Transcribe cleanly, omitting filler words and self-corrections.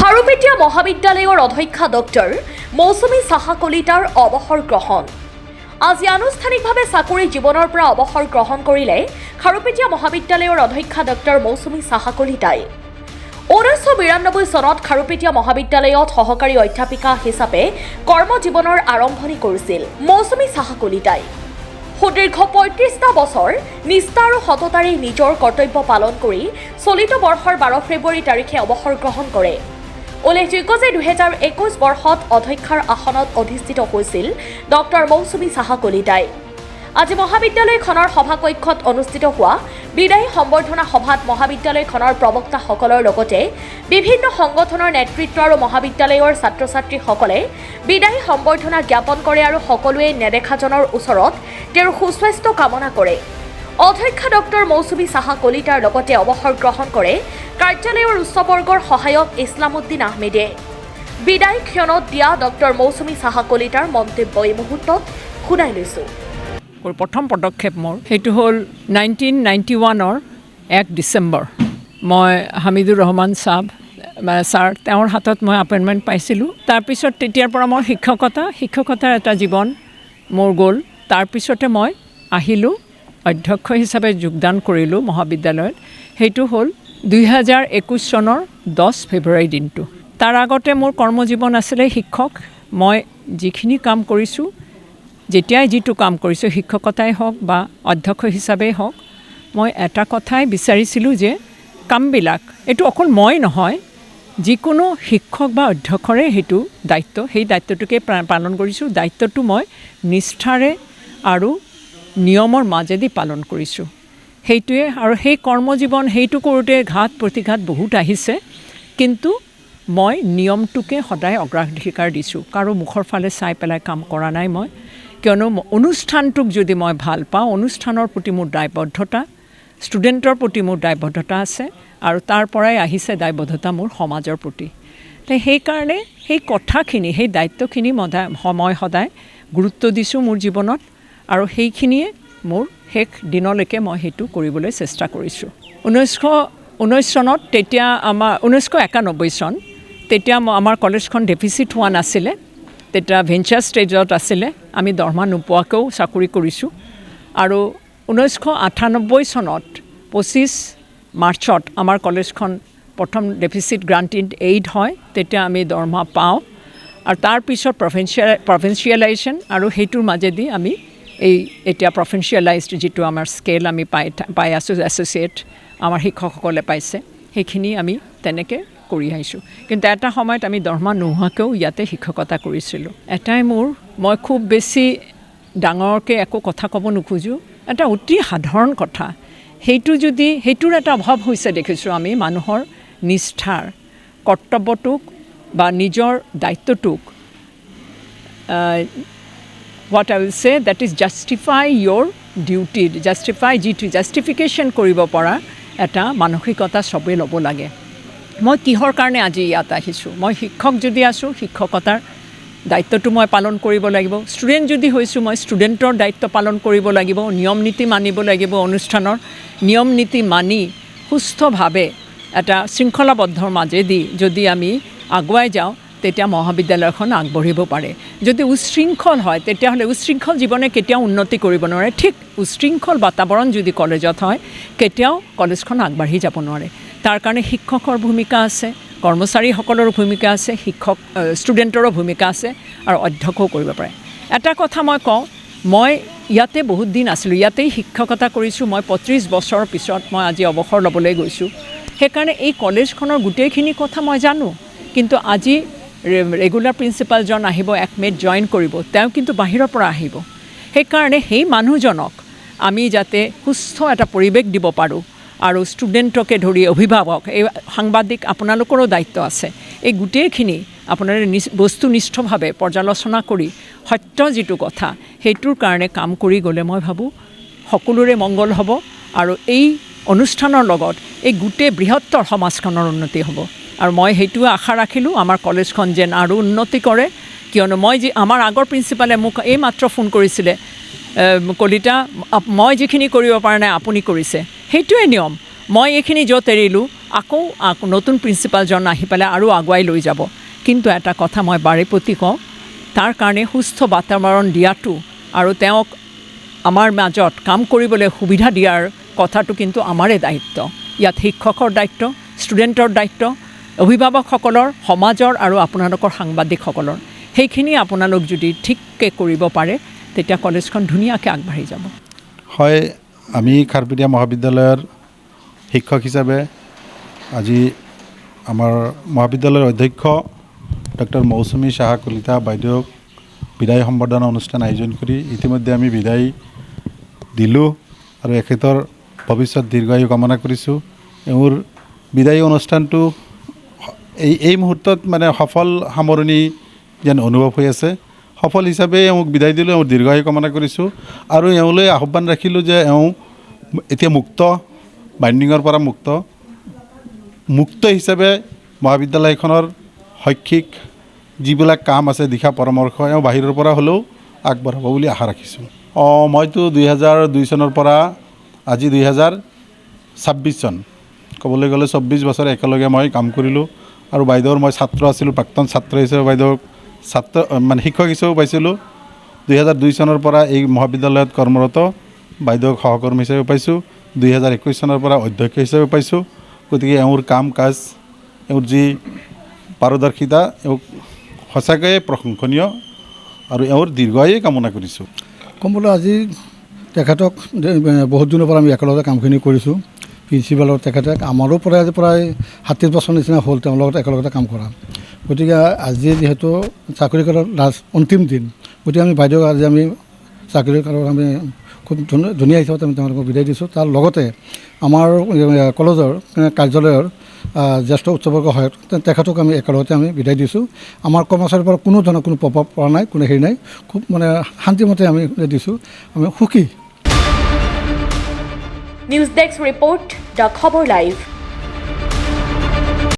খাৰুপেটীয়া মহাবিদ্যালয়ৰ অধ্যক্ষা ডক্টৰ মৌচুমী সাহা কলিতাৰ অৱসৰ গ্ৰহণ। আজি আনুষ্ঠানিকভাৱে চাকৰি জীৱনৰ পৰা অৱসৰ গ্ৰহণ কৰিলে খাৰুপেটীয়া মহাবিদ্যালয়ৰ অধ্যক্ষা ডক্টৰ মৌচুমী সাহা কলিতাই। 1992 চনত খাৰুপেটীয়া মহাবিদ্যালয়ত সহকাৰী অধ্যাপিকা হিচাপে কৰ্মজীৱনৰ আৰম্ভণি কৰিছিল মৌচুমী সাহা কলিতাই। সুদীৰ্ঘ ৩৫টা বছৰ নিষ্ঠা আৰু সততাৰে নিজৰ কৰ্তব্য পালন কৰি চলিত বৰ্ষৰ 12 ফেব্ৰুৱাৰী তাৰিখে অৱসৰ গ্ৰহণ কৰে। উল্লেখযোগ্য যে 2021 বৰ্ষত অধ্যক্ষাৰ আসনত অধিষ্ঠিত হৈছিল ডক্টৰ মৌচুমী সাহা কলিতাই। আজি মহাবিদ্যালয়খনৰ সভাকক্ষত অনুষ্ঠিত হোৱা বিদায়ী সম্বৰ্ধনা সভাত মহাবিদ্যালয়খনৰ প্ৰবক্তাসকলৰ লগতে বিভিন্ন সংগঠনৰ নেতৃত্ব আৰু মহাবিদ্যালয়ৰ ছাত্ৰ ছাত্ৰীসকলে বিদায়ী সম্বৰ্ধনা জ্ঞাপন কৰে আৰু সকলোৱে নেদেখাজনৰ ওচৰত তেওঁৰ সুস্বাস্থ্য কামনা কৰে। অধ্যক্ষা ডক্টৰ মৌচুমী সাহা কলিতাৰ লগতে অৱসৰ গ্ৰহণ কৰে কাৰ্যালয়ৰ উচ্চবৰ্গৰ সহায়ক ইছলামউদ্দিন আহমেদে। বিদায় ক্ষণত দিয়া ডক্টৰ মৌচুমী সাহা কলিতাৰ মন্তব্য এই মুহূৰ্তত শুনাই লৈছোঁ। প্ৰথম পদক্ষেপ মোৰ সেইটো হ'ল 1991 1 ডিচেম্বৰ মই হামিদুৰ ৰহমান ছাৰ তেওঁৰ হাতত মই এপইণ্টমেণ্ট পাইছিলোঁ। তাৰপিছত তেতিয়াৰ পৰা মই শিক্ষকতাৰ এটা জীৱন মোৰ গ'ল। তাৰপিছতে মই আহিলোঁ অধ্যক্ষ হিচাপে যোগদান কৰিলোঁ মহাবিদ্যালয়ত। সেইটো হ'ল 2021 চনৰ 10 ফেব্ৰুৱাৰী দিনটো। তাৰ আগতে মোৰ কৰ্মজীৱন আছিলে শিক্ষক। মই যিখিনি কাম কৰিছোঁ, যেতিয়াই যিটো কাম কৰিছোঁ, শিক্ষকতাই হওক বা অধ্যক্ষ হিচাপেই হওক, মই এটা কথাই বিচাৰিছিলোঁ যে কামবিলাক এইটো অকল মই নহয়, যিকোনো শিক্ষক বা অধ্যক্ষৰে সেইটো দায়িত্ব, সেই দায়িত্বটোকে পালন কৰিছোঁ। দায়িত্বটো মই নিষ্ঠাৰে আৰু নিয়মৰ মাজেদি পালন কৰিছোঁ। সেইটোৱে আৰু সেই কৰ্মজীৱন সেইটো কৰোঁতে ঘাত প্ৰতিঘাত বহুত আহিছে, কিন্তু মই নিয়মটোকে সদায় অগ্ৰাধিকাৰ দিছোঁ। কাৰো মুখৰ ফালে চাই পেলাই কাম কৰা নাই মই, কিয়নো অনুষ্ঠানটোক যদি মই ভাল পাওঁ, অনুষ্ঠানৰ প্ৰতি মোৰ দায়বদ্ধতা, ষ্টুডেণ্টৰ প্ৰতি মোৰ দায়বদ্ধতা আছে আৰু তাৰ পৰাই আহিছে দায়বদ্ধতা মোৰ সমাজৰ প্ৰতি। সেইকাৰণে সেই কথাখিনি, সেই দায়িত্বখিনি মই সদায় গুৰুত্ব দিছোঁ মোৰ জীৱনত আৰু সেইখিনিয়ে মোৰ শেষ দিনলৈকে মই সেইটো কৰিবলৈ চেষ্টা কৰিছোঁ। 1919 চনত তেতিয়া আমাৰ 1991 চন তেতিয়া আমাৰ কলেজখন ডেফিচিট হোৱা নাছিলে, তেতিয়া ভেঞ্চাৰ ষ্টেজত আছিলে। আমি দৰমহা নোপোৱাকৈও চাকৰি কৰিছোঁ আৰু 1998 চনত 25 মাৰ্চত আমাৰ কলেজখন প্ৰথম ডেফিচিট গ্ৰাণ্টেড এইড হয়, তেতিয়া আমি দৰমহা পাওঁ আৰু তাৰপিছত প্ৰভিঞ্চিয়েলাইজেশ্যন আৰু সেইটোৰ মাজেদি আমি এতিয়া প্ৰভিঞ্চিয়েলাইজড যিটো আমাৰ স্কেল আমি পাই আছোঁ, এছ'চিয়েট আমাৰ শিক্ষকসকলে পাইছে, সেইখিনি আমি তেনেকৈ কৰি আহিছোঁ। কিন্তু এটা সময়ত আমি দৰমহা নোহোৱাকৈও ইয়াতে শিক্ষকতা কৰিছিলোঁ। মই খুব বেছি ডাঙৰকৈ একো কথা ক'ব নোখোজোঁ, এটা অতি সাধাৰণ কথা। সেইটোৰ এটা অভাৱ হৈছে দেখিছোঁ আমি, মানুহৰ নিষ্ঠাৰ কৰ্তব্যটোক বা নিজৰ দায়িত্বটোক what I will say, that is justify your duty, জাষ্টিফিকেশ্যন কৰিব পৰা এটা মানসিকতা চবেই ল'ব লাগে। মই কিহৰ কাৰণে আজি ইয়াত আহিছোঁ? মই শিক্ষক যদি আছোঁ, শিক্ষকতাৰ দায়িত্বটো মই পালন কৰিব লাগিব। ষ্টুডেণ্ট যদি হৈছোঁ, মই ষ্টুডেণ্টৰ দায়িত্ব পালন কৰিব লাগিব। নিয়ম নীতি মানিব লাগিব। অনুষ্ঠানৰ নিয়ম নীতি মানি সুস্থভাৱে এটা শৃংখলাবদ্ধৰ মাজেদি যদি আমি আগুৱাই যাওঁ, তেতিয়া মহাবিদ্যালয়খন আগবাঢ়িব পাৰে। যদি উশৃংখল হয়, তেতিয়াহ'লে উশৃংখল জীৱনে কেতিয়াও উন্নতি কৰিব নোৱাৰে। ঠিক উশৃংখল বাতাবৰণ যদি কলেজত হয়, কেতিয়াও কলেজখন আগবাঢ়ি যাব নোৱাৰে। তাৰ কাৰণে শিক্ষকৰ ভূমিকা আছে, কৰ্মচাৰীসকলৰো ভূমিকা আছে, ষ্টুডেণ্টৰো ভূমিকা আছে আৰু অধ্যক্ষও কৰিব পাৰে। এটা কথা মই কওঁ, মই ইয়াতে বহুত দিন আছিলোঁ, ইয়াতেই শিক্ষকতা কৰিছোঁ। মই 35 বছৰৰ পিছত মই আজি অৱসৰ ল'বলৈ গৈছোঁ। সেইকাৰণে এই কলেজখনৰ গোটেইখিনি কথা মই জানো, কিন্তু আজি ৰেগুলাৰ প্ৰিন্সিপালজন আহিব, 1 মে'ত জইন কৰিব, তেওঁ কিন্তু বাহিৰৰ পৰা আহিব। সেইকাৰণে সেই মানুহজনক আমি যাতে সুস্থ এটা পৰিৱেশ দিব পাৰোঁ আৰু ষ্টুডেণ্টকে ধৰি অভিভাৱক, এই সাংবাদিক আপোনালোকৰো দায়িত্ব আছে। এই গোটেইখিনি আপোনালোকে বস্তুনিষ্ঠভাৱে পৰ্যালোচনা কৰি সত্য যিটো কথা, সেইটোৰ কাৰণে কাম কৰি গ'লে মই ভাবোঁ সকলোৰে মংগল হ'ব আৰু এই অনুষ্ঠানৰ লগত এই গোটেই বৃহত্তৰ সমাজখনৰ উন্নতি হ'ব। আৰু মই সেইটোৱে আশা ৰাখিলোঁ আমাৰ কলেজখন যেন আৰু উন্নতি কৰে, কিয়নো আমাৰ আগৰ প্ৰিন্সিপালে মোক এইমাত্ৰ ফোন কৰিছিলে, কলিতা মই যিখিনি কৰিব পৰা নাই আপুনি কৰিছে। সেইটোৱে নিয়ম। মই এইখিনি য'ত এৰিলোঁ আকৌ নতুন প্ৰিন্সিপালজন আহি পেলাই আৰু আগুৱাই লৈ যাব। কিন্তু এটা কথা মই বাৰে প্ৰতি কওঁ, তাৰ কাৰণে সুস্থ বাতাবৰণ দিয়াটো আৰু তেওঁক আমাৰ মাজত কাম কৰিবলৈ সুবিধা দিয়াৰ কথাটো কিন্তু আমাৰে দায়িত্ব। ইয়াত শিক্ষকৰ দায়িত্ব, ষ্টুডেণ্টৰ দায়িত্ব, অভিভাৱকসকলৰ, সমাজৰ আৰু আপোনালোকৰ সাংবাদিকসকলৰ। সেইখিনি আপোনালোক যদি ঠিককৈ কৰিব পাৰে তেতিয়া কলেজখন ধুনীয়াকৈ আগবাঢ়ি যাব। হয়, আমি খাৰপেটীয়া মহাবিদ্যালয়ৰ শিক্ষক হিচাপে আজি আমাৰ মহাবিদ্যালয়ৰ অধ্যক্ষ ডক্টৰ মৌচুমী সাহা কলিতা বাইদেউক বিদায় সম্বৰ্ধনা অনুষ্ঠান আয়োজন কৰি ইতিমধ্যে আমি বিদায় দিলোঁ আৰু এখেতৰ ভৱিষ্যত দীৰ্ঘায়ু কামনা কৰিছোঁ। এওঁৰ বিদায়ী অনুষ্ঠানটো এই মুহূৰ্তত মানে সফল সামৰণি যেন অনুভৱ হৈ আছে। সফল হিচাপে এওঁক বিদায় দিলোঁ, এওঁৰ দীৰ্ঘায়ু কামনা কৰিছোঁ আৰু এওঁলৈ আহ্বান ৰাখিলোঁ যে এওঁ এতিয়া মুক্ত, বাইণ্ডিঙৰ পৰা মুক্ত হিচাপে মহাবিদ্যালয়খনৰ শৈক্ষিক যিবিলাক কাম আছে, দিশা পৰামৰ্শ এওঁ বাহিৰৰ পৰা হ'লেও আগবঢ়াব বুলি আশা ৰাখিছোঁ। মইতো 2002 চনৰ পৰা আজি 2026 চন, ক'বলৈ গ'লে 24 বছৰ একেলগে মই কাম কৰিলোঁ আৰু বাইদেউৰ মই ছাত্ৰ আছিলোঁ, প্ৰাক্তন ছাত্ৰ হিচাপে বাইদেউক শিক্ষক হিচাপেও পাইছিলোঁ। 2002 চনৰ পৰা এই মহাবিদ্যালয়ত কৰ্মৰত বাইদেউক সহকৰ্মী হিচাপে পাইছোঁ। 2021 চনৰ পৰা অধ্যক্ষ হিচাপে পাইছোঁ। গতিকে এওঁৰ কাম কাজ, এওঁৰ যি পাৰদৰ্শিতা এওঁক সঁচাকৈয়ে প্ৰশংসনীয় আৰু এওঁৰ দীৰ্ঘায়ু কামনা কৰিছোঁ। ক'বলৈ আজি তেখেতক বহুত দিনৰ পৰা আমি একেলগে কামখিনি কৰিছোঁ। প্ৰিন্সিপালৰ তেখেতে আমাৰো পৰা আজি প্ৰায় 70 বছৰ নিচিনা হ'ল তেওঁৰ লগত একেলগতে কাম কৰা। গতিকে আজি যিহেতু চাকৰি কৰাৰ অন্তিম দিন, গতিকে আমি বাইদেউক আজি আমি চাকৰি কৰাৰ আমি খুব ধুনীয়া হিচাপত আমি তেওঁলোকক বিদায় দিছোঁ। তাৰ লগতে আমাৰ কলেজৰ কাৰ্যালয়ৰ জ্যেষ্ঠ উৎসৱৰ্গ সহায়ক তেখেতক আমি একেলগতে আমি বিদায় দিছোঁ। আমাৰ কৰ্মচাৰীৰ পৰা কোনো ধৰণৰ কোনো প্ৰভাৱ পৰা নাই, কোনো হেৰি নাই, খুব মানে শান্তিমতে আমি দিছোঁ, আমি সুখী। নিউজ ডেস্ক ৰিপৰ্ট, দ্য খবৰ লাইভ।